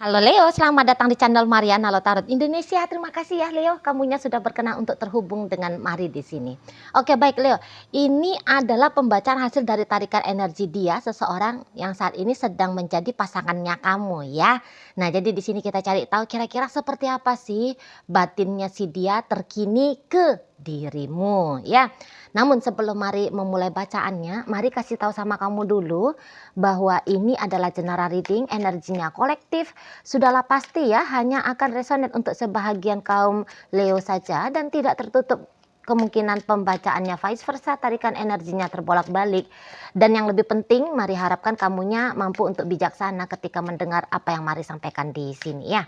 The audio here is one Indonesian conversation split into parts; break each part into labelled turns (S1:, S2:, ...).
S1: Halo Leo, selamat datang di channel Mariana Lotarot Indonesia. Terima kasih ya Leo, kamunya sudah berkenan untuk terhubung dengan Mari di sini. Oke baik Leo, ini adalah pembacaan hasil dari tarikan energi dia seseorang yang saat ini sedang menjadi pasangannya kamu ya. Nah jadi di sini kita cari tahu kira-kira seperti apa sih batinnya si dia terkini ke dirimu ya. Namun sebelum Mari memulai bacaannya, Mari kasih tahu sama kamu dulu bahwa ini adalah general reading, energinya kolektif. Sudahlah pasti ya, hanya akan resonate untuk sebahagian kaum Leo saja dan tidak tertutup kemungkinan pembacaannya vice versa, tarikan energinya terbolak-balik. Dan yang lebih penting, Mari harapkan kamunya mampu untuk bijaksana ketika mendengar apa yang Mari sampaikan di sini ya.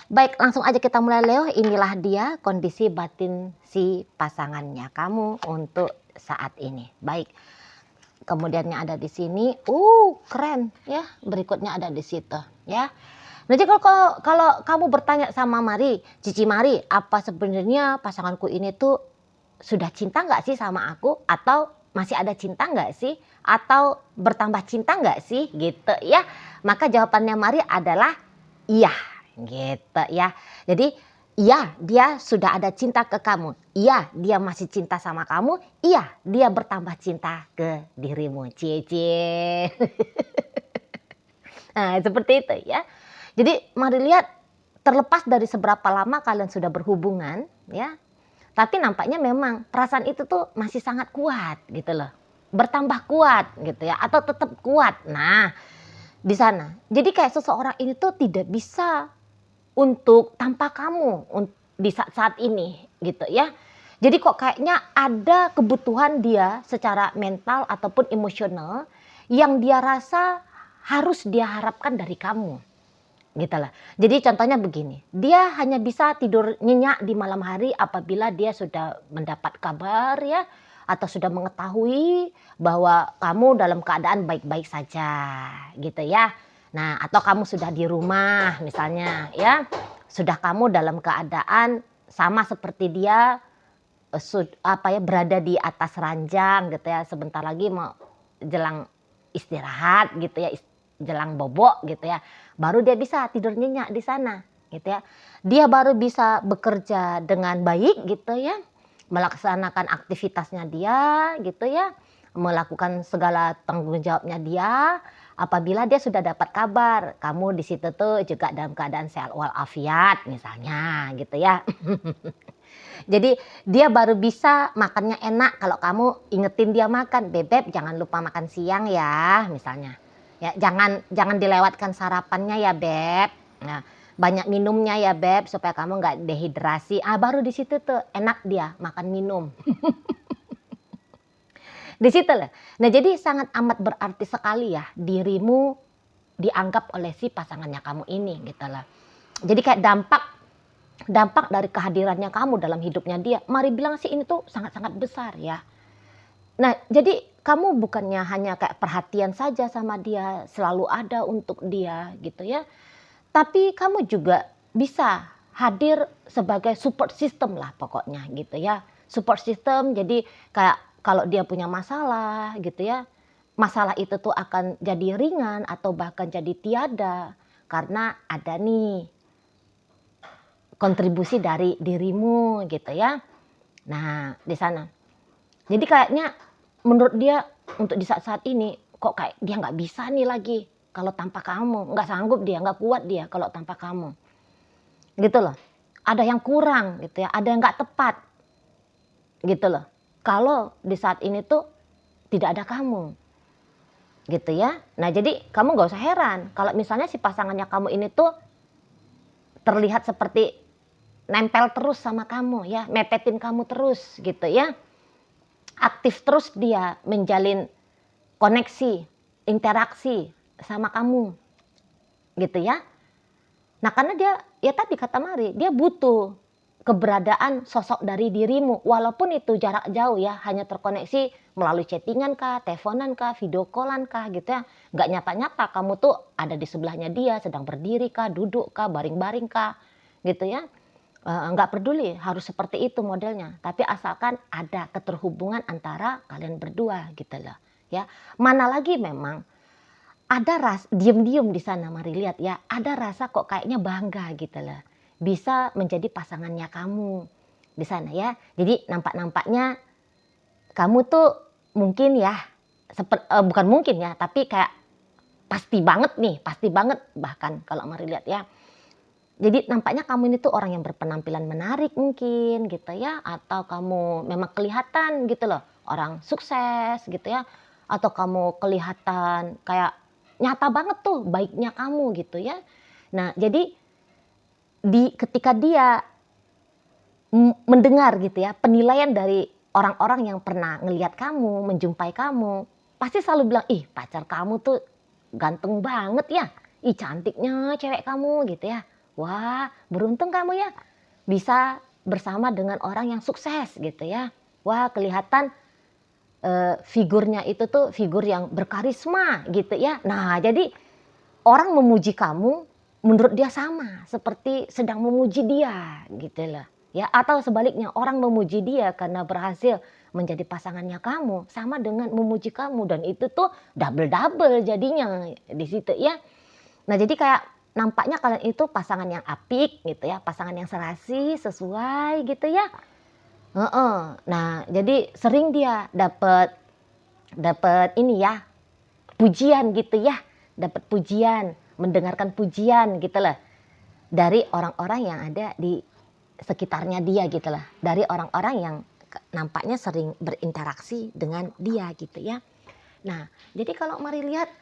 S1: Baik, langsung aja kita mulai Leo. Inilah dia kondisi batin si pasangannya kamu untuk saat ini. Baik. Kemudiannya ada di sini. Keren ya. Berikutnya ada di situ ya. Nanti kalau kamu bertanya sama Mari, Cici Mari, apa sebenarnya pasanganku ini tuh sudah cinta nggak sih sama aku? Atau masih ada cinta nggak sih? Atau bertambah cinta nggak sih? Gitu ya. Maka jawabannya Mari adalah iya, gitu ya. Jadi iya, dia sudah ada cinta ke kamu. Iya, dia masih cinta sama kamu. Iya, dia bertambah cinta ke dirimu. Cie. Nah, seperti itu ya. Jadi mari lihat, terlepas dari seberapa lama kalian sudah berhubungan ya, tapi nampaknya memang perasaan itu tuh masih sangat kuat gitu loh. Bertambah kuat gitu ya, atau tetap kuat. Nah, di sana. Jadi kayak seseorang ini tuh tidak bisa untuk tanpa kamu di saat-saat ini gitu ya. Jadi kok kayaknya ada kebutuhan dia secara mental ataupun emosional yang dia rasa harus dia harapkan dari kamu. Gitu lah. Jadi contohnya begini, dia hanya bisa tidur nyenyak di malam hari apabila dia sudah mendapat kabar ya, atau sudah mengetahui bahwa kamu dalam keadaan baik-baik saja gitu ya. Nah, atau kamu sudah di rumah misalnya ya, sudah kamu dalam keadaan sama seperti dia, berada di atas ranjang gitu ya, sebentar lagi mau jelang istirahat gitu ya, jelang bobok gitu ya, baru dia bisa tidur nyenyak di sana gitu ya. Dia baru bisa bekerja dengan baik gitu ya, melaksanakan aktivitasnya dia gitu ya, melakukan segala tanggung jawabnya dia apabila dia sudah dapat kabar kamu di situ tuh juga dalam keadaan sehat walafiat misalnya gitu ya. Jadi dia baru bisa makannya enak kalau kamu ingetin dia makan, "Bebek jangan lupa makan siang ya," misalnya. Ya, jangan dilewatkan sarapannya ya, Beb. Nah, banyak minumnya ya, Beb, supaya kamu nggak dehidrasi. Baru di situ tuh enak dia makan minum. Di situ lah. Nah, jadi sangat amat berarti sekali ya dirimu dianggap oleh si pasangannya kamu ini gitu lah. Jadi kayak dampak dari kehadirannya kamu dalam hidupnya dia, Mari bilang sih ini tuh sangat-sangat besar ya. Nah, jadi kamu bukannya hanya kayak perhatian saja sama dia, selalu ada untuk dia gitu ya. Tapi kamu juga bisa hadir sebagai support system lah pokoknya gitu ya. Support system jadi kayak kalau dia punya masalah gitu ya, masalah itu tuh akan jadi ringan atau bahkan jadi tiada karena ada nih kontribusi dari dirimu gitu ya. Nah, di sana. Jadi kayaknya menurut dia untuk di saat-saat ini kok kayak dia nggak bisa nih lagi kalau tanpa kamu, nggak sanggup dia, nggak kuat dia kalau tanpa kamu. Gitu loh. Ada yang kurang gitu ya, ada yang nggak tepat. Gitu loh. Kalau di saat ini tuh tidak ada kamu. Gitu ya. Nah, jadi kamu nggak usah heran kalau misalnya si pasangannya kamu ini tuh terlihat seperti nempel terus sama kamu ya, mepetin kamu terus gitu ya. Aktif terus dia menjalin koneksi, interaksi sama kamu gitu ya. Nah karena dia, ya tadi kata Mari, dia butuh keberadaan sosok dari dirimu. Walaupun itu jarak jauh ya, hanya terkoneksi melalui chattingan kah, teleponan kah, video callan kah gitu ya. Nggak nyata-nyata kamu tuh ada di sebelahnya dia, sedang berdiri kah, duduk kah, baring-baring kah gitu ya. Nggak peduli harus seperti itu modelnya, tapi asalkan ada keterhubungan antara kalian berdua gitu loh ya. Mana lagi memang diem-diem di sana, mari lihat ya, ada rasa kok kayaknya bangga gitu loh. Bisa menjadi pasangannya kamu di sana ya. Jadi nampak-nampaknya kamu tuh mungkin ya, bukan mungkin ya, tapi kayak pasti banget nih, pasti banget bahkan kalau mari lihat ya. Jadi nampaknya kamu ini tuh orang yang berpenampilan menarik mungkin gitu ya, atau kamu memang kelihatan gitu loh, orang sukses gitu ya, atau kamu kelihatan kayak nyata banget tuh baiknya kamu gitu ya. Nah jadi ketika dia mendengar gitu ya, penilaian dari orang-orang yang pernah ngelihat kamu, menjumpai kamu, pasti selalu bilang, "Ih, pacar kamu tuh ganteng banget ya. Ih, cantiknya cewek kamu," gitu ya. "Wah, beruntung kamu ya bisa bersama dengan orang yang sukses," gitu ya. "Wah, kelihatan figurnya itu tuh figur yang berkarisma," gitu ya. Nah, jadi orang memuji kamu, menurut dia sama seperti sedang memuji dia gitu loh. Ya, atau sebaliknya orang memuji dia karena berhasil menjadi pasangannya kamu, sama dengan memuji kamu dan itu tuh double-double jadinya di situ ya. Nah, jadi kayak nampaknya kalian itu pasangan yang apik gitu ya, pasangan yang serasi, sesuai gitu ya. Heeh. Nah, jadi sering dia dapat dapat ini ya, pujian gitu ya, dapat pujian, mendengarkan pujian gitu loh, dari orang-orang yang ada di sekitarnya dia gitu loh, dari orang-orang yang nampaknya sering berinteraksi dengan dia gitu ya. Nah, jadi kalau mari lihat,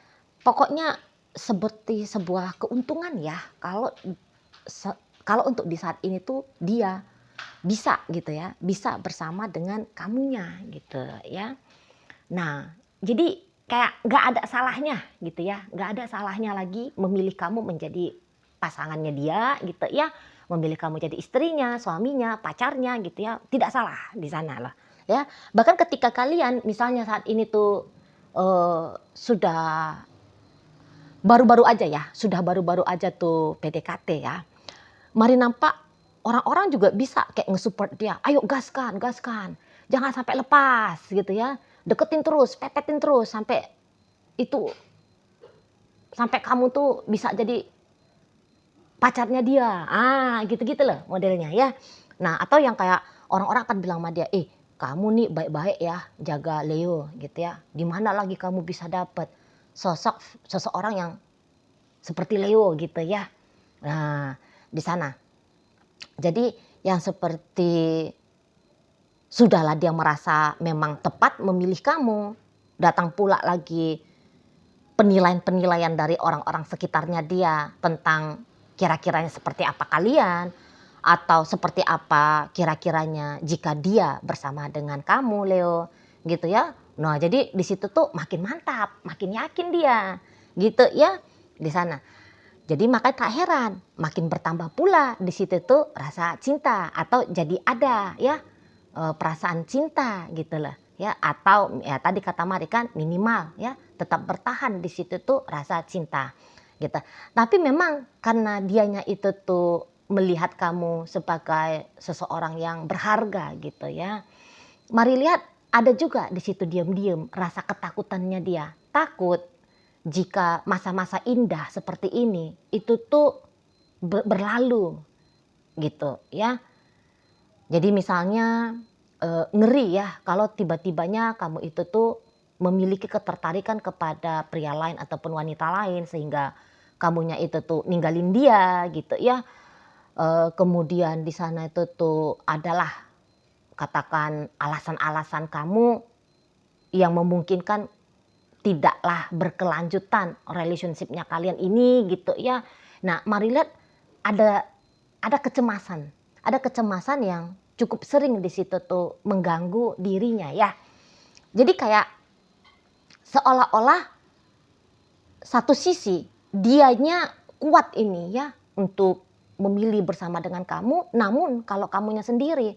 S1: pokoknya seperti sebuah keuntungan ya kalau kalau untuk di saat ini tuh dia bisa gitu ya, bisa bersama dengan kamunya gitu ya. Nah, jadi kayak nggak ada salahnya gitu ya, nggak ada salahnya lagi memilih kamu menjadi pasangannya dia gitu ya, memilih kamu jadi istrinya, suaminya, pacarnya gitu ya, tidak salah di sana lah ya. Bahkan ketika kalian misalnya saat ini tuh sudah baru-baru aja ya, sudah baru-baru aja tuh PDKT ya, mari nampak orang-orang juga bisa kayak nge-support dia, "Ayo gaskan gaskan, jangan sampai lepas," gitu ya. Deketin terus, pepetin terus sampai itu, sampai kamu tuh bisa jadi pacarnya dia. Gitu-gitu loh modelnya ya. Nah, atau yang kayak orang-orang akan bilang sama dia, "Eh, kamu nih baik-baik ya jaga Leo," gitu ya. "Di mana lagi kamu bisa dapat sosok seseorang yang seperti Leo," gitu ya. Nah, di sana. Jadi yang seperti sudahlah dia merasa memang tepat memilih kamu, datang pula lagi penilaian-penilaian dari orang-orang sekitarnya dia tentang kira-kiranya seperti apa kalian, atau seperti apa kira-kiranya jika dia bersama dengan kamu Leo, gitu ya. Nah, jadi di situ tuh makin mantap, makin yakin dia, gitu ya, di sana. Jadi makanya tak heran, makin bertambah pula di situ tuh rasa cinta atau jadi ada ya, perasaan cinta gitu loh ya, atau ya tadi kata Mari kan minimal ya tetap bertahan di situ tuh rasa cinta gitu. Tapi memang karena dianya itu tuh melihat kamu sebagai seseorang yang berharga gitu ya. Mari lihat ada juga di situ diam-diam rasa ketakutannya dia. Takut jika masa-masa indah seperti ini itu tuh berlalu gitu ya. Jadi misalnya ngeri ya kalau tiba-tibanya kamu itu tuh memiliki ketertarikan kepada pria lain ataupun wanita lain sehingga kamunya itu tuh ninggalin dia gitu ya. Kemudian di sana itu tuh adalah katakan alasan-alasan kamu yang memungkinkan tidaklah berkelanjutan relationship-nya kalian ini gitu ya. Nah, mari lihat ada kecemasan. Ada kecemasan yang cukup sering di situ tuh mengganggu dirinya ya. Jadi kayak seolah-olah satu sisi dianya kuat ini ya untuk memilih bersama dengan kamu, namun kalau kamunya sendiri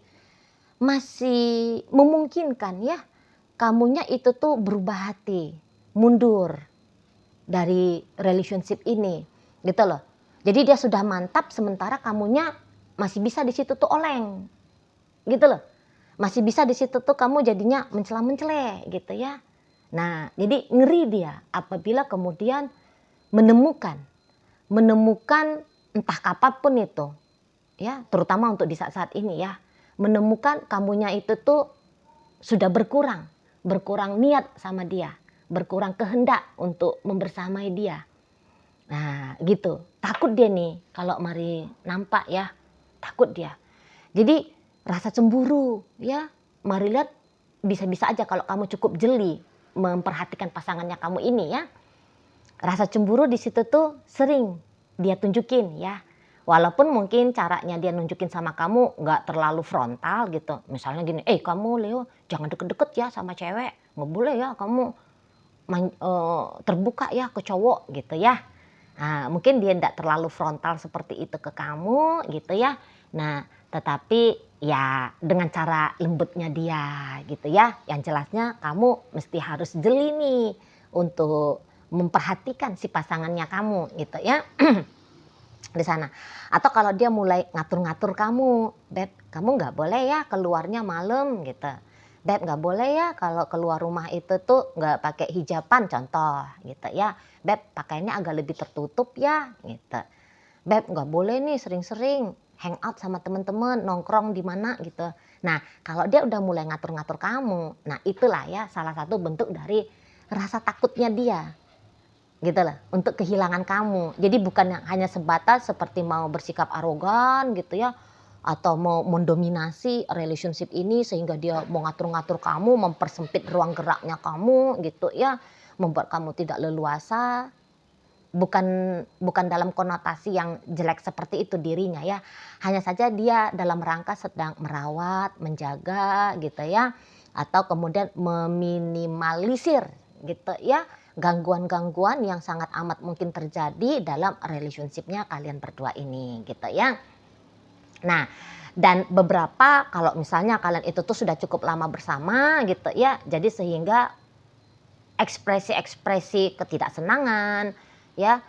S1: masih memungkinkan ya kamunya itu tuh berubah hati, mundur dari relationship ini, gitu loh. Jadi dia sudah mantap sementara kamunya masih bisa di situ tuh oleng, gitu loh. Masih bisa di situ tuh kamu jadinya mencela-mencele gitu ya. Nah, jadi ngeri dia apabila kemudian menemukan menemukan entah apapun itu, ya, terutama untuk di saat-saat ini ya, menemukan kamunya itu tuh sudah berkurang niat sama dia, berkurang kehendak untuk membersamai dia. Nah, gitu. Takut dia nih kalau mari nampak ya, takut dia. Jadi rasa cemburu ya, mari lihat bisa-bisa aja kalau kamu cukup jeli memperhatikan pasangannya kamu ini ya. Rasa cemburu di situ tuh sering dia tunjukin ya. Walaupun mungkin caranya dia nunjukin sama kamu nggak terlalu frontal gitu. Misalnya gini, kamu Leo jangan deket-deket ya sama cewek. Nggak boleh ya kamu terbuka ya ke cowok gitu ya. Nah, mungkin dia tidak terlalu frontal seperti itu ke kamu gitu ya. Nah, tetapi ya dengan cara lembutnya dia gitu ya. Yang jelasnya kamu mesti harus jeli nih untuk memperhatikan si pasangannya kamu gitu ya. Di sana. Atau kalau dia mulai ngatur-ngatur kamu, "Beb, kamu nggak boleh ya keluarnya malam," gitu. "Beb, nggak boleh ya kalau keluar rumah itu tuh nggak pakai hijaban," contoh gitu ya. "Beb, pakainya agak lebih tertutup ya," gitu. "Beb, nggak boleh nih sering-sering hangout sama teman-teman, nongkrong di mana," gitu. Nah, kalau dia udah mulai ngatur-ngatur kamu, nah itulah ya salah satu bentuk dari rasa takutnya dia. Gitu loh, untuk kehilangan kamu. Jadi bukan yang hanya sebatas seperti mau bersikap arogan gitu ya, atau mau mendominasi relationship ini sehingga dia mau ngatur-ngatur kamu, mempersempit ruang geraknya kamu gitu ya, membuat kamu tidak leluasa. Bukan bukan dalam konotasi yang jelek seperti itu dirinya ya. Hanya saja dia dalam rangka sedang merawat, menjaga gitu ya, atau kemudian meminimalisir gitu ya, gangguan-gangguan yang sangat amat mungkin terjadi dalam relationship-nya kalian berdua ini gitu ya. Nah, dan beberapa kalau misalnya kalian itu tuh sudah cukup lama bersama gitu ya, jadi sehingga ekspresi-ekspresi ketidaksenangan ya,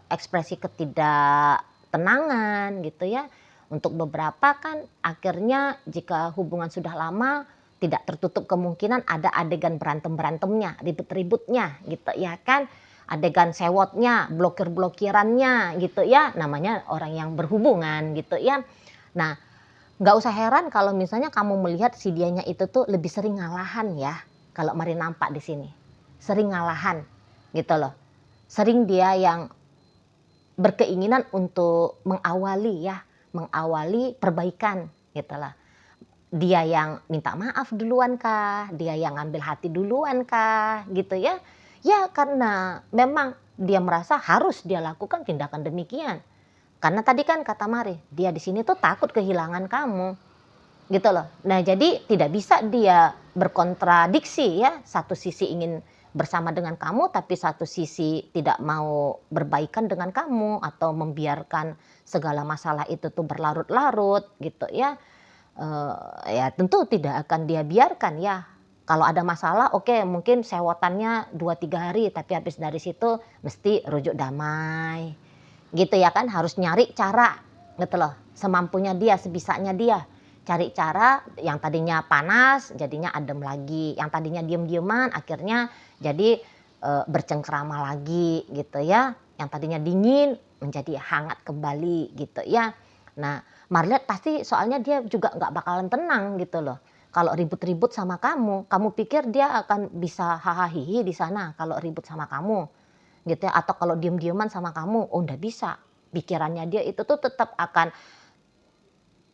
S1: ekspresi ketidaktenangan gitu ya. Untuk beberapa kan akhirnya jika hubungan sudah lama tidak tertutup kemungkinan ada adegan berantem-berantemnya, ribut-ributnya gitu ya kan. Adegan sewotnya, blokir-blokirannya gitu ya, namanya orang yang berhubungan gitu ya. Nah, nggak usah heran kalau misalnya kamu melihat si dianya itu tuh lebih sering ngalahan ya, kalau mari nampak di sini. Sering ngalahan gitu loh. Sering dia yang berkeinginan untuk mengawali ya, mengawali perbaikan gitu lah. Dia yang minta maaf duluan kah? Dia yang ngambil hati duluan kah? Gitu ya. Ya karena memang dia merasa harus dia lakukan tindakan demikian. Karena tadi kan kata Mari, dia di sini tuh takut kehilangan kamu. Gitu loh. Nah, jadi tidak bisa dia berkontradiksi ya, satu sisi ingin bersama dengan kamu tapi satu sisi tidak mau berbaikan dengan kamu atau membiarkan segala masalah itu tuh berlarut-larut gitu ya. Ya tentu tidak akan dia biarkan ya. Kalau ada masalah oke mungkin sewotannya 2-3 hari tapi habis dari situ mesti rujuk damai. Gitu ya kan, harus nyari cara gitu loh, semampunya dia, sebisanya dia. Cari cara yang tadinya panas jadinya adem lagi, yang tadinya diem-dieman akhirnya jadi bercengkrama lagi gitu ya. Yang tadinya dingin menjadi hangat kembali gitu ya. Nah, Marliat pasti soalnya dia juga nggak bakalan tenang gitu loh. Kalau ribut-ribut sama kamu, kamu pikir dia akan bisa hahaha di sana kalau ribut sama kamu gitu ya, atau kalau diem-dieman sama kamu, oh ndak bisa. Pikirannya dia itu tuh tetap akan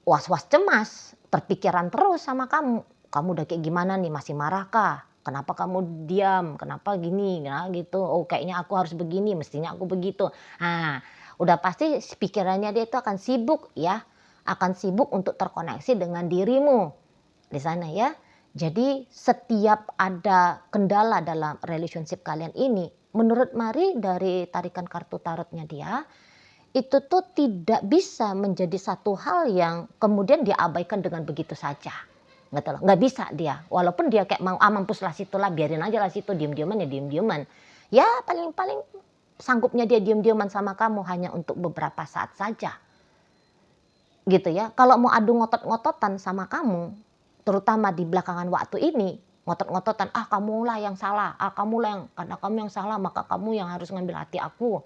S1: was-was cemas, terpikiran terus sama kamu. Kamu udah kayak gimana nih, masih marah kah? Kenapa kamu diam? Kenapa gini? Nah gitu, oh kayaknya aku harus begini, mestinya aku begitu. Nah, udah pasti pikirannya dia itu akan sibuk ya, akan sibuk untuk terkoneksi dengan dirimu di sana ya. Jadi setiap ada kendala dalam relationship kalian ini, menurut Mari dari tarikan kartu tarotnya dia, itu tuh tidak bisa menjadi satu hal yang kemudian diabaikan dengan begitu saja. Nggak tahu, nggak bisa dia. Walaupun dia kayak mau mampus lah situlah, biarin aja lah situ, diem-dieman ya diem-dieman. Ya paling-paling sanggupnya dia diem-dieman sama kamu hanya untuk beberapa saat saja. Gitu ya. Kalau mau adu ngotot-ngototan sama kamu, terutama di belakangan waktu ini, ngotot-ngototan, "Ah kamulah yang salah, ah kamulah yang karena kamu yang salah maka kamu yang harus ngambil hati aku."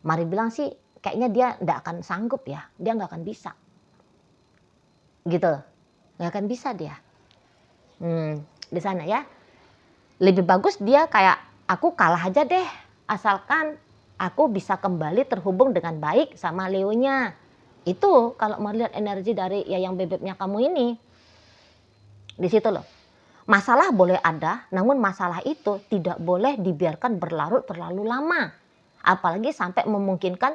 S1: Mari bilang sih kayaknya dia nggak akan sanggup ya, dia nggak akan bisa, gitu. Nggak akan bisa dia, di sana ya. Lebih bagus dia kayak, "Aku kalah aja deh, asalkan aku bisa kembali terhubung dengan baik sama Leonya." Itu kalau melihat energi dari Yayang Bebeknya kamu ini, di situ loh. Masalah boleh ada, namun masalah itu tidak boleh dibiarkan berlarut terlalu lama. Apalagi sampai memungkinkan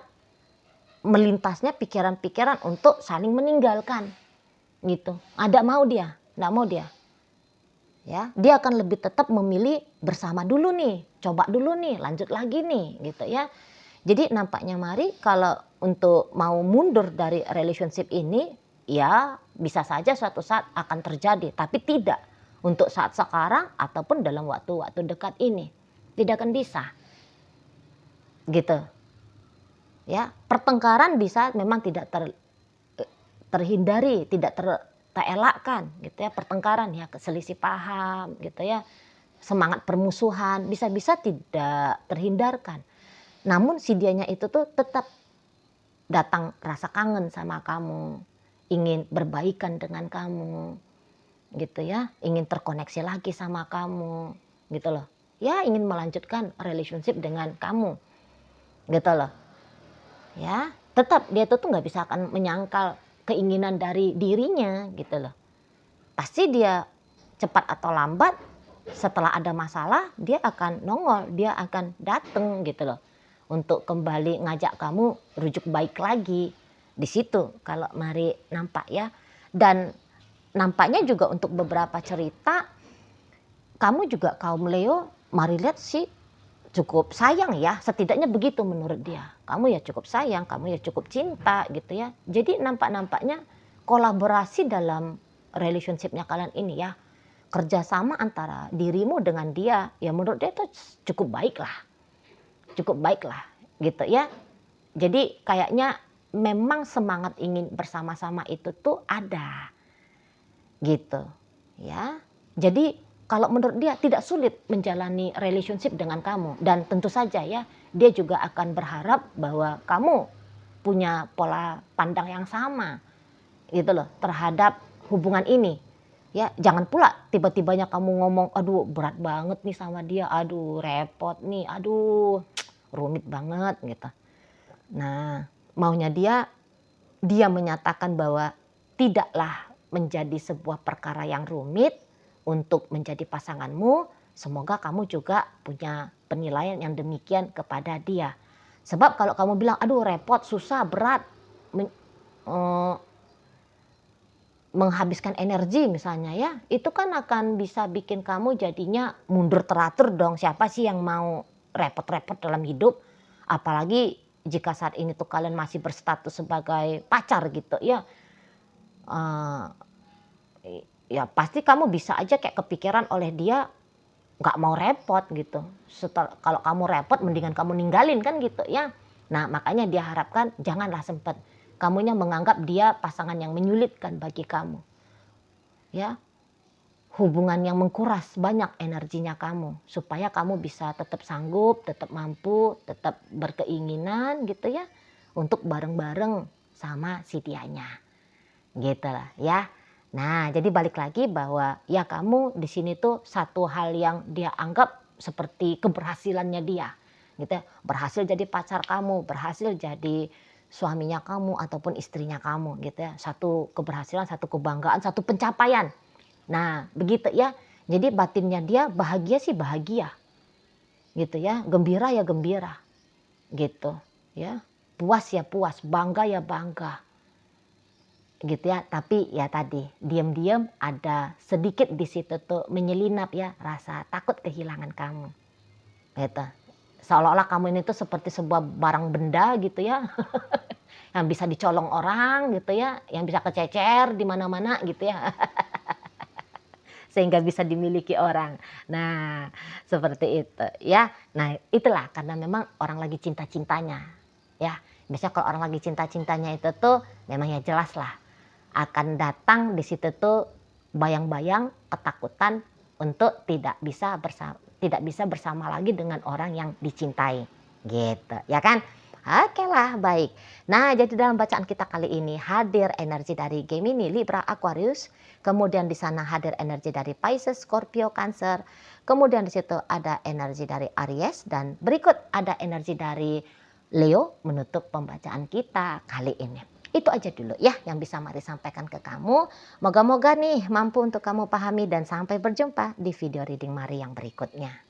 S1: melintasnya pikiran-pikiran untuk saling meninggalkan, gitu. Nggak mau dia, nggak mau dia. Ya, dia akan lebih tetap memilih bersama dulu nih, coba dulu nih, lanjut lagi nih, gitu ya. Jadi nampaknya Mari kalau untuk mau mundur dari relationship ini, ya bisa saja suatu saat akan terjadi, tapi tidak untuk saat sekarang ataupun dalam waktu-waktu dekat ini. Tidak akan bisa, gitu. Ya, pertengkaran bisa memang tidak terhindari, tidak terelakkan gitu ya, pertengkaran ya, selisih paham gitu ya, semangat permusuhan bisa-bisa tidak terhindarkan. Namun si dianya itu tuh tetap datang rasa kangen sama kamu, ingin berbaikan dengan kamu gitu ya, ingin terkoneksi lagi sama kamu gitu loh. Ya ingin melanjutkan relationship dengan kamu gitu loh. Ya, tetap dia tuh nggak bisa akan menyangkal keinginan dari dirinya gitu loh. Pasti dia cepat atau lambat setelah ada masalah dia akan nongol, dia akan dateng gitu loh. Untuk kembali ngajak kamu rujuk baik lagi. Di situ kalau Mari nampak ya. Dan nampaknya juga untuk beberapa cerita kamu juga kaum Leo, Mari lihat sih cukup sayang ya, setidaknya begitu menurut dia. Kamu ya cukup sayang, kamu ya cukup cinta gitu ya. Jadi nampaknya kolaborasi dalam relationship-nya kalian ini ya, kerjasama antara dirimu dengan dia, ya menurut dia itu cukup baik lah gitu ya. Jadi kayaknya memang semangat ingin bersama-sama itu tuh ada gitu ya. Jadi kalau menurut dia tidak sulit menjalani relationship dengan kamu, dan tentu saja ya dia juga akan berharap bahwa kamu punya pola pandang yang sama gitu loh terhadap hubungan ini. Ya, jangan pula tiba-tibanya kamu ngomong, "Aduh berat banget nih sama dia, aduh repot nih, aduh rumit banget," gitu. Nah, maunya dia menyatakan bahwa tidaklah menjadi sebuah perkara yang rumit untuk menjadi pasanganmu. Semoga kamu juga punya penilaian yang demikian kepada dia. Sebab kalau kamu bilang, "Aduh repot, susah, berat," menghabiskan energi misalnya ya, itu kan akan bisa bikin kamu jadinya mundur teratur dong. Siapa sih yang mau repot-repot dalam hidup? Apalagi jika saat ini tuh kalian masih berstatus sebagai pacar gitu ya. Uh, Ya pasti kamu bisa aja kayak kepikiran oleh dia nggak mau repot gitu. Kalau kamu repot mendingan kamu ninggalin kan gitu ya. Nah makanya dia harapkan janganlah sempat kamunya menganggap dia pasangan yang menyulitkan bagi kamu. Ya, hubungan yang mengkuras banyak energinya kamu supaya kamu bisa tetap sanggup, tetap mampu, tetap berkeinginan gitu ya untuk bareng-bareng sama si dianya. Gitu lah ya. Nah, jadi balik lagi bahwa ya kamu di sini tuh satu hal yang dia anggap seperti keberhasilannya dia. Gitu ya. Berhasil jadi pacar kamu, berhasil jadi suaminya kamu ataupun istrinya kamu gitu ya. Satu keberhasilan, satu kebanggaan, satu pencapaian. Nah, begitu ya. Jadi batinnya dia bahagia sih bahagia. Gitu ya, gembira ya gembira. Gitu ya. Puas ya puas, bangga ya bangga. Gitu ya, tapi ya tadi diam-diam ada sedikit di situ tuh menyelinap ya rasa takut kehilangan kamu gitu, seolah-olah kamu ini tuh seperti sebuah barang benda gitu ya yang bisa dicolong orang gitu ya, yang bisa kececer di mana-mana gitu ya sehingga bisa dimiliki orang. Nah seperti itu ya. Nah itulah karena memang orang lagi cinta-cintanya ya. Biasanya kalau orang lagi cinta-cintanya itu tuh memang ya jelas lah akan datang di situ tuh bayang-bayang ketakutan untuk tidak bisa bersama lagi dengan orang yang dicintai, gitu, ya kan? Oke lah, baik. Nah, jadi dalam bacaan kita kali ini hadir energi dari Gemini, Libra, Aquarius, kemudian di sana hadir energi dari Pisces, Scorpio, Cancer, kemudian di situ ada energi dari Aries dan berikut ada energi dari Leo menutup pembacaan kita kali ini. Itu aja dulu ya yang bisa Mari sampaikan ke kamu. Moga-moga nih mampu untuk kamu pahami dan sampai berjumpa di video reading Mari yang berikutnya.